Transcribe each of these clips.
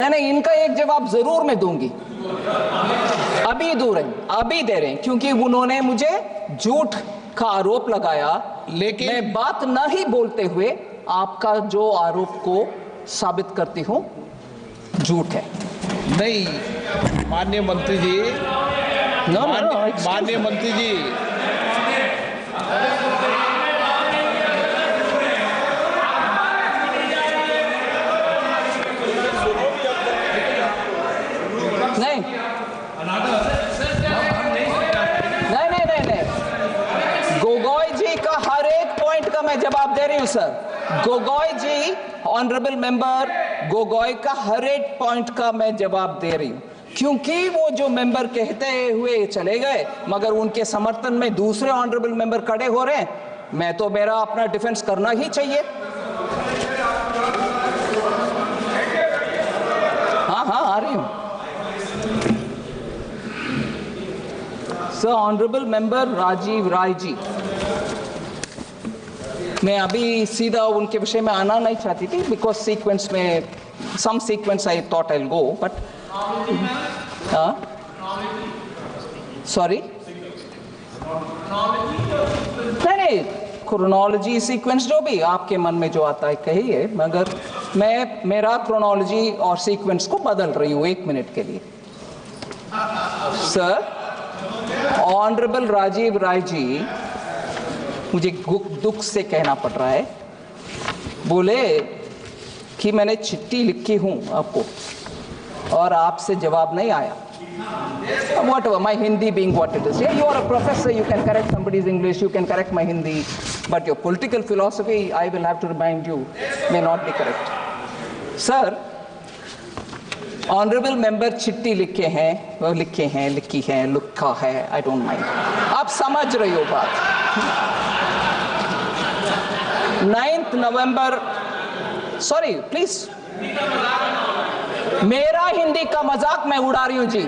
नहीं, इनका एक जवाब जरूर मैं दूंगी, अभी दे रहे हैं, क्योंकि उन्होंने मुझे झूठ का आरोप लगाया। लेकिन मैं बात नहीं बोलते हुए आपका जो आरोप को साबित करती हूं झूठ है। नहीं, माननीय मंत्री जी, माननीय मंत्री जी, नहीं, गोगोई जी का हर एक पॉइंट का मैं जवाब दे रही हूं सर। गोगोई जी, ऑनरेबल मेंबर गोगोई का हर एक पॉइंट का मैं जवाब दे रही हूं, क्योंकि वो जो मेंबर कहते हुए चले गए मगर उनके समर्थन में दूसरे ऑनरेबल मेंबर खड़े हो रहे हैं, मैं तो मेरा अपना डिफेंस करना ही चाहिए। हाँ आ रही हूं sir. Honourable member Rajiv Rai ji, मैं अभी सीधा उनके विषय में आना नहीं चाहती थी, बिकॉज सीक्वेंस में some sequence I thought I will go, but sorry नहीं, क्रोनोलॉजी सीक्वेंस जो भी आपके मन में जो आता है कहिए, मगर मैं मेरा क्रोनोलॉजी और सीक्वेंस को बदल रही हूं 1 मिनट के लिए। सर, ऑनरेबल राजीव राय जी, मुझे दुख से कहना पड़ रहा है, बोले कि मैंने चिट्ठी लिखी हूं आपको और आपसे जवाब नहीं आया। Whatever, my Hindi being what it is. Yeah, you are a professor, you can correct somebody's English, you can correct my Hindi, but your political philosophy, I will have to remind you, may not be correct. Sir, honourable member चिट्ठी लिखी है, लिखा है, I don't mind, आप समझ रही हो बात। 9 नवंबर, सॉरी प्लीज, मेरा हिंदी का मजाक मैं उड़ा रही हूं जी,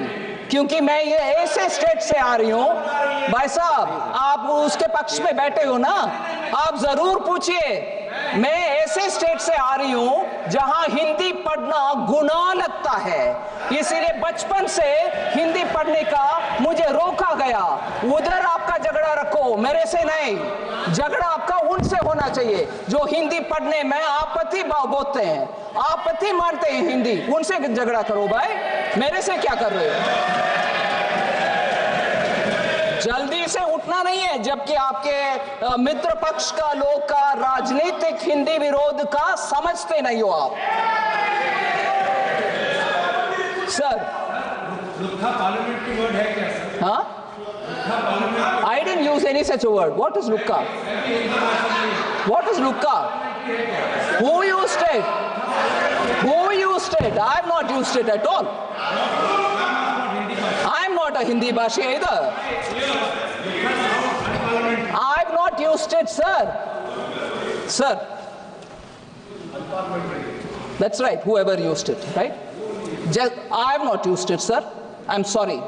क्योंकि मैं ये ऐसे स्टेट से आ रही हूं। भाई साहब, आप उसके पक्ष में बैठे हो ना, आप जरूर पूछिए। मैं ऐसे स्टेट से आ रही हूं जहां हिंदी पढ़ना गुनाह लगता है, इसीलिए बचपन से हिंदी पढ़ने का मुझे रोका गया। उधर आपका झगड़ा रखो, मेरे से नहीं। झगड़ा आपका उनसे होना चाहिए जो हिंदी पढ़ने में आपत्ति बोलते हैं, आपत्ति मानते हैं हिंदी, उनसे झगड़ा करो भाई, मेरे से क्या कर रहे हो। जल्दी से उठना नहीं है, जबकि आपके मित्र पक्ष का लोग का राजनीतिक हिंदी विरोध का समझते नहीं हो आप। सर, लुक्का पार्लियामेंट्री वर्ड है क्या सर? हाँ, I didn't use any such a word. What is lukka? What is lukka? Who used it? Who used it? I have not used it at all. I am not a Hindi bhashi either. I have not used it, sir. Sir. That's right, whoever used it, right? I have not used it, sir. I'm sorry.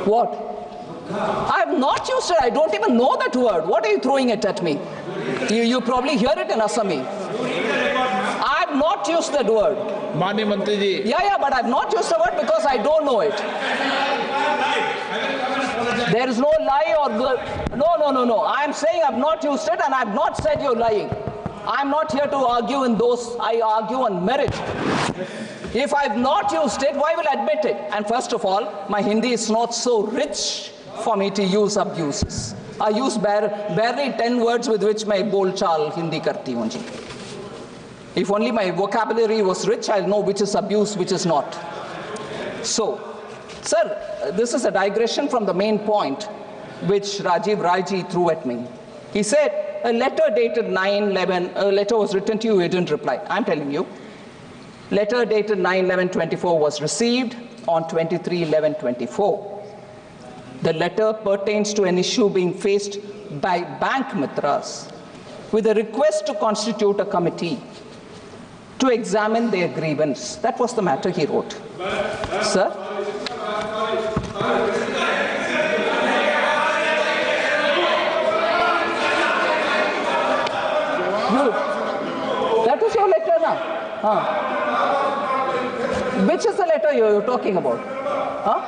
What? I have not used it. I don't even know that word. What are you throwing it at me? You probably hear it in Assami. I have not used that word. माननीय मंत्री जी, Yeah, but I have not used the word because I don't know it. There is no lie or no. I am saying I have not used it, and I have not said you're lying. I am not here to argue in those. I argue on merit. If I have not used it, why will I admit it? And first of all, my Hindi is not so rich for me to use abuses. I use barely 10 words with which my bol chal Hindi karti hoon ji. If only my vocabulary was rich, I'll know which is abuse, which is not. So, sir, this is a digression from the main point which Rajiv Raiji threw at me. He said, a letter dated 9/11, a letter was written to you, you didn't reply. I'm telling you, letter dated 9/11/24 was received on 23/11/24. The letter pertains to an issue being faced by bank mitras with a request to constitute a committee to examine their grievance. That was the matter he wrote. Sir? That was your letter, na? Which is the letter you're talking about? Huh?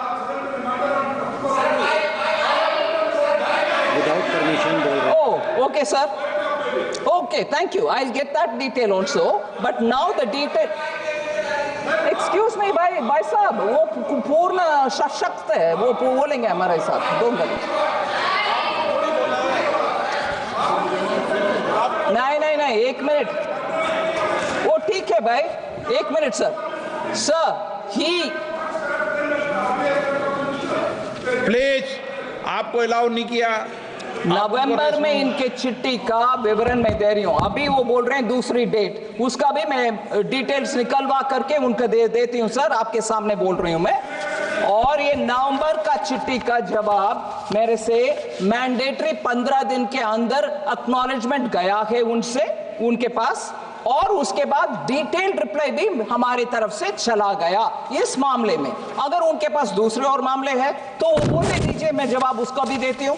Without permission बोल रहे हैं। Oh, okay, sir. Okay, thank you. I'll get that detail also. But now the detail. Excuse me, भाई साहब, वो पूर्ण सशक्त है, वो बोलेंगे हमारे साथ। Don't worry. नहीं, एक मिनट। वो ठीक है भाई, एक मिनट सर। सर, प्लीज, आपको अलाउ नहीं किया। नवंबर में इनके चिट्ठी का विवरण मैं दे रही हूं। अभी वो बोल रहे हैं दूसरी डेट, उसका भी मैं डिटेल्स निकलवा करके उनको देती हूं सर, आपके सामने बोल रही हूं मैं। और ये नवंबर का चिट्ठी का जवाब मेरे से मैंडेटरी 15 दिन के अंदर एक्नॉलेजमेंट गया है उनसे, उनके पास, और उसके बाद डिटेल्ड रिप्लाई भी हमारी तरफ से चला गया इस मामले में। अगर उनके पास दूसरे और मामले हैं तो वो बोलने दीजिए, मैं जवाब उसका भी देती हूं।